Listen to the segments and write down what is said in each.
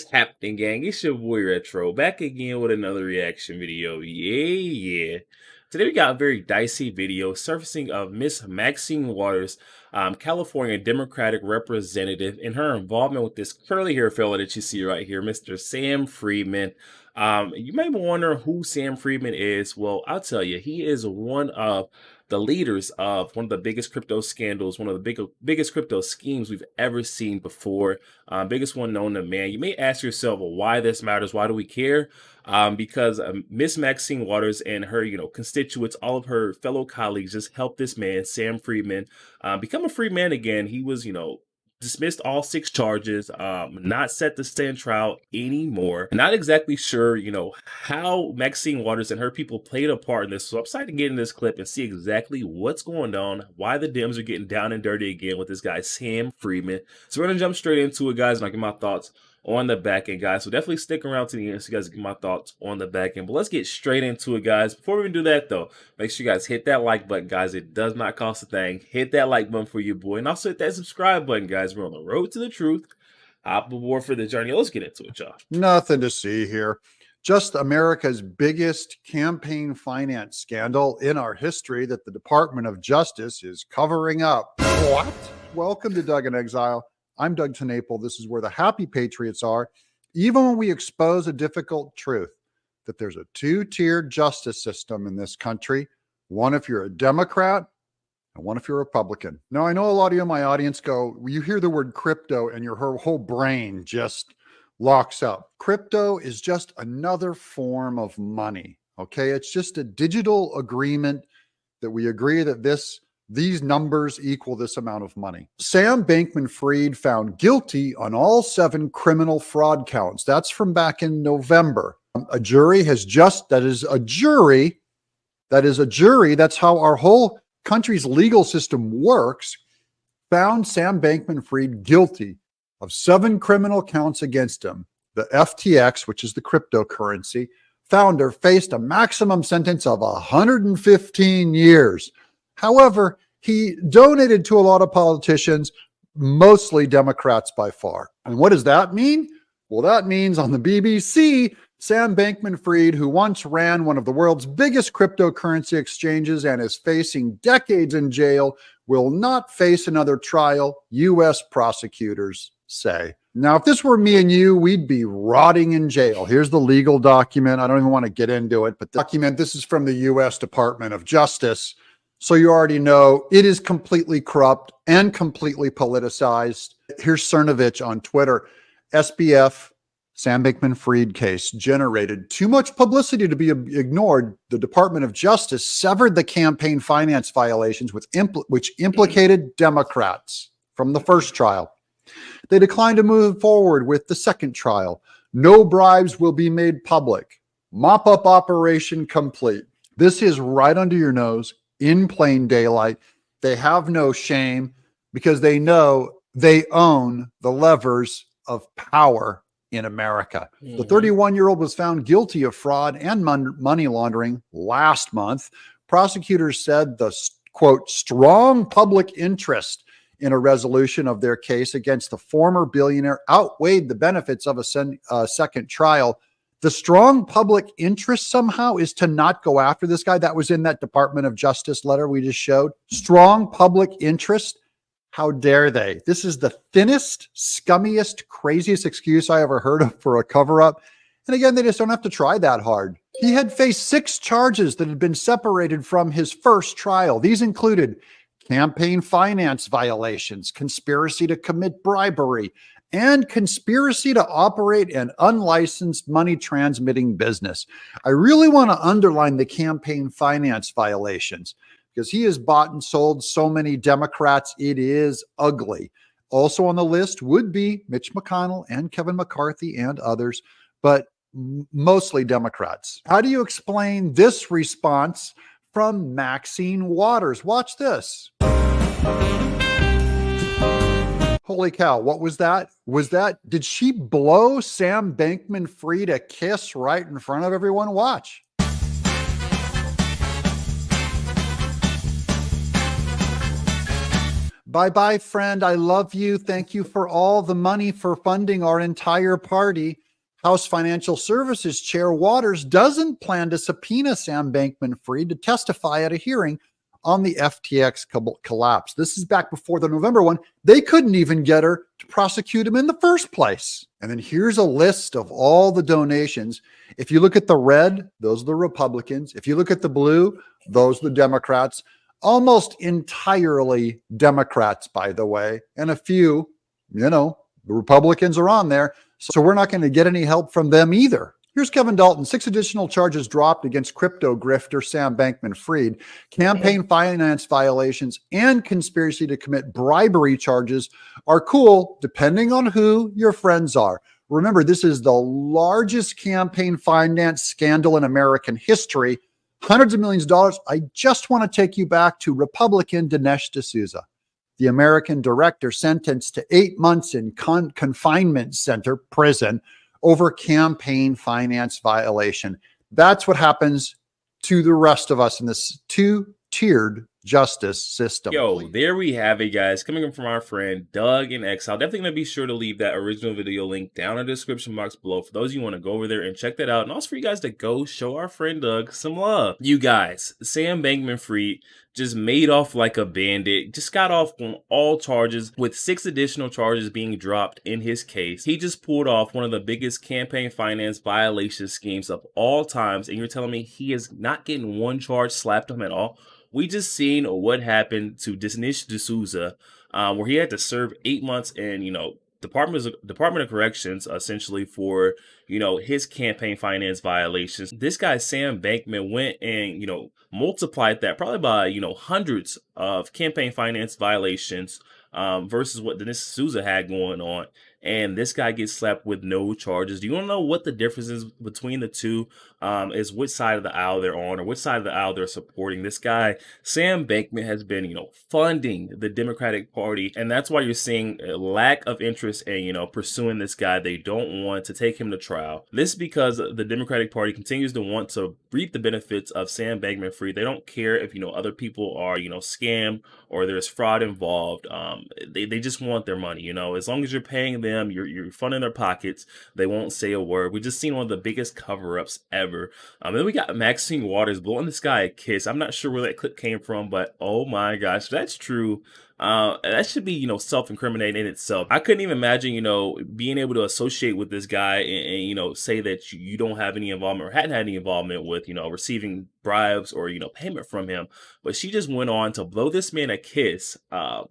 What's happening, gang? It's your boy Retro back again with another reaction video. Yeah. Today we got a very dicey video surfacing of Miss Maxine Waters, California Democratic representative, and her involvement with this curly hair fella that you see right here, Mr. Sam Friedman. You may be wondering who Sam Friedman is. Well, I'll tell you, he is one of the leaders of one of the biggest crypto scandals, one of the biggest crypto schemes we've ever seen before. Biggest one known to man. You may ask yourself, well, why this matters? Why do we care? Because Miss Maxine Waters and her, constituents, all of her fellow colleagues just helped this man, Sam Friedman, become a free man again. He was, dismissed all 6 charges, not set to stand trial anymore. Not exactly sure, how Maxine Waters and her people played a part in this. So I'm excited to get in this clip and see exactly what's going on, why the Dems are getting down and dirty again with this guy, Sam Friedman. So we're going to jump straight into it, guys, and I'll get my thoughts on the back end, guys. So definitely stick around to the end so you guys get my thoughts on the back end. But let's get straight into it, guys. Before we even do that, though, make sure you guys hit that like button, guys. It does not cost a thing. Hit that like button for your boy. And also hit that subscribe button, guys. We're on the road to the truth. Hop aboard for the journey. Let's get into it, y'all. Nothing to see here. Just America's biggest campaign finance scandal in our history that the Department of Justice is covering up. What? Welcome to Doug in Exile. I'm Doug Tenaple. This is where the happy patriots are, even when we expose a difficult truth, that there's a 2-tiered justice system in this country. One if you're a Democrat and one if you're a Republican. Now, I know a lot of you in my audience go, you hear the word crypto and your whole brain just locks up. Crypto is just another form of money, okay? It's just a digital agreement that we agree that these numbers equal this amount of money. Sam Bankman-Fried found guilty on all 7 criminal fraud counts. That's from back in November. A jury has just, that is a jury, that's how our whole country's legal system works, found Sam Bankman-Fried guilty of 7 criminal counts against him. The FTX, which is the cryptocurrency founder, faced a maximum sentence of 115 years. However, he donated to a lot of politicians, mostly Democrats by far. And what does that mean? Well, that means on the BBC, Sam Bankman-Fried, who once ran one of the world's biggest cryptocurrency exchanges and is facing decades in jail, will not face another trial, U.S. prosecutors say. Now, if this were me and you, we'd be rotting in jail. Here's the legal document. I don't even want to get into it, but the document, this is from the U.S. Department of Justice. So you already know it is completely corrupt and completely politicized. Here's Cernovich on Twitter. SBF, Sam Bankman-Fried case generated too much publicity to be ignored. The Department of Justice severed the campaign finance violations which implicated Democrats from the first trial. They declined to move forward with the second trial. No bribes will be made public. Mop-up operation complete. This is right under your nose, in plain daylight. They have no shame because they know they own the levers of power in America. The 31-year-old was found guilty of fraud and money laundering last month. Prosecutors said the, quote, strong public interest in a resolution of their case against the former billionaire outweighed the benefits of a second trial. The strong public interest somehow is to not go after this guy. That was in that Department of Justice letter we just showed. Strong public interest. How dare they? This is the thinnest, scummiest, craziest excuse I ever heard of for a cover-up. And again, they just don't have to try that hard. He had faced 6 charges that had been separated from his first trial. These included campaign finance violations, conspiracy to commit bribery, and conspiracy to operate an unlicensed money transmitting business. I really want to underline the campaign finance violations because he has bought and sold so many Democrats. It is ugly. Also on the list would be Mitch McConnell and Kevin McCarthy and others, but mostly Democrats. How do you explain this response from Maxine Waters? Watch this. Holy cow, what was that? Did she blow Sam Bankman-Fried a kiss right in front of everyone? Watch. Bye-bye, friend. I love you. Thank you for all the money for funding our entire party. House Financial Services Chair Waters doesn't plan to subpoena Sam Bankman-Fried to testify at a hearing on the FTX collapse. This is back before the November one. They couldn't even get her to prosecute him in the first place. And then here's a list of all the donations. If you look at the red, those are the Republicans. If you look at the blue, those are the Democrats. Almost entirely Democrats, by the way, and a few, the Republicans are on there. So we're not going to get any help from them either. Here's Kevin Dalton. 6 additional charges dropped against crypto grifter Sam Bankman-Fried. Campaign finance violations and conspiracy to commit bribery charges are cool, depending on who your friends are. Remember, this is the largest campaign finance scandal in American history. Hundreds of millions of dollars. I just want to take you back to Republican Dinesh D'Souza, the American director sentenced to 8 months in confinement center prison over campaign finance violation. That's what happens to the rest of us in this two-tiered justice system. Yo, there we have it, guys. Coming from our friend Doug in Exile. Definitely going to be sure to leave that original video link down in the description box below for those of you who want to go over there and check that out. And also for you guys to go show our friend Doug some love. You guys, Sam Bankman-Fried just made off like a bandit, just got off on all charges with 6 additional charges being dropped in his case. He just pulled off one of the biggest campaign finance violation schemes of all times. And you're telling me he is not getting one charge slapped on him at all? We just seen what happened to Dinesh D'Souza, where he had to serve 8 months in, Department of Corrections, essentially for, his campaign finance violations. This guy, Sam Bankman, went and, multiplied that probably by, hundreds of campaign finance violations versus what Dinesh D'Souza had going on. And this guy gets slapped with no charges. Do you want to know what the difference is between the two? Is which side of the aisle they're on or which side of the aisle they're supporting. This guy, Sam Bankman, has been, funding the Democratic Party. And that's why you're seeing a lack of interest in, pursuing this guy. They don't want to take him to trial. This is because the Democratic Party continues to want to reap the benefits of Sam Bankman-Fried. They don't care if, other people are, scammed or there's fraud involved. They just want their money, as long as you're paying them, you're funding their pockets, they won't say a word. We just seen one of the biggest cover-ups ever. And then we got Maxine Waters blowing this guy a kiss. I'm not sure where that clip came from, but oh my gosh, that's true. That should be, self-incriminating in itself. I couldn't even imagine, being able to associate with this guy and say that you don't have any involvement or hadn't had any involvement with, receiving bribes or, payment from him. But she just went on to blow this man a kiss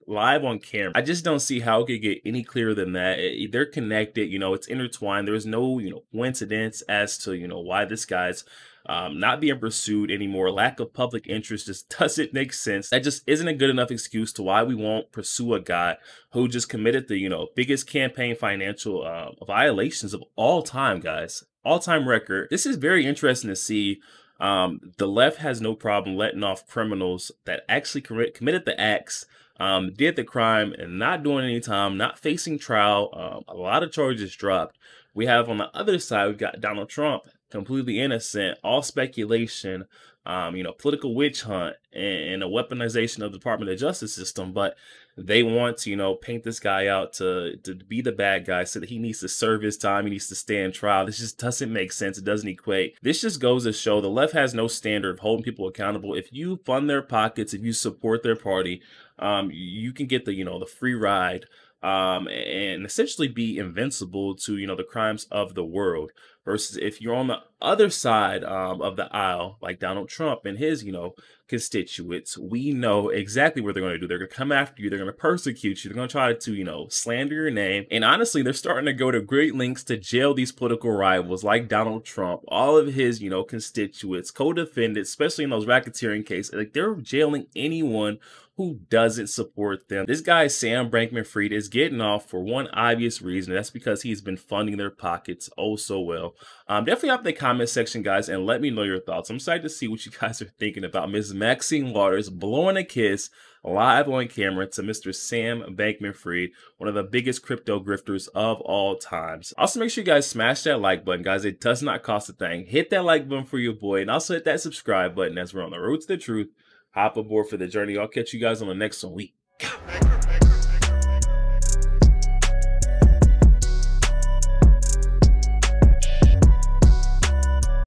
live on camera. I just don't see how it could get any clearer than that. They're connected, it's intertwined. There's no, coincidence as to, why this guy's not being pursued anymore. Lack of public interest just doesn't make sense. That just isn't a good enough excuse to why we won't pursue a guy who just committed the, biggest campaign financial violations of all time, guys. All-time record. This is very interesting to see. The left has no problem letting off criminals that actually committed the acts, did the crime, and not doing any time, not facing trial. A lot of charges dropped. We have on the other side, we've got Donald Trump, completely innocent, all speculation, political witch hunt and a weaponization of the Department of Justice system. But they want to, paint this guy out to be the bad guy, so that he needs to serve his time. He needs to stand trial. This just doesn't make sense. It doesn't equate. This just goes to show the left has no standard of holding people accountable. If you fund their pockets, if you support their party, you can get the, the free ride. And essentially be invincible to, the crimes of the world. Versus if you're on the other side of the aisle, like Donald Trump and his, constituents, we know exactly what they're going to do. They're going to come after you. They're going to persecute you. They're going to try to, slander your name. And honestly, they're starting to go to great lengths to jail these political rivals like Donald Trump, all of his, constituents, co-defendants, especially in those racketeering cases. Like, they're jailing anyone who doesn't support them. This guy, Sam Bankman-Fried, is getting off for one obvious reason. That's because he's been funding their pockets oh so well. Definitely up in the comment section, guys, and let me know your thoughts. I'm excited to see what you guys are thinking about Ms. Maxine Waters blowing a kiss live on camera to Mr. Sam Bankman-Fried, one of the biggest crypto grifters of all times. Also, make sure you guys smash that like button, guys. It does not cost a thing. Hit that like button for your boy, and also hit that subscribe button as we're on the road to the truth. Hop aboard for the journey. I'll catch you guys on the next one.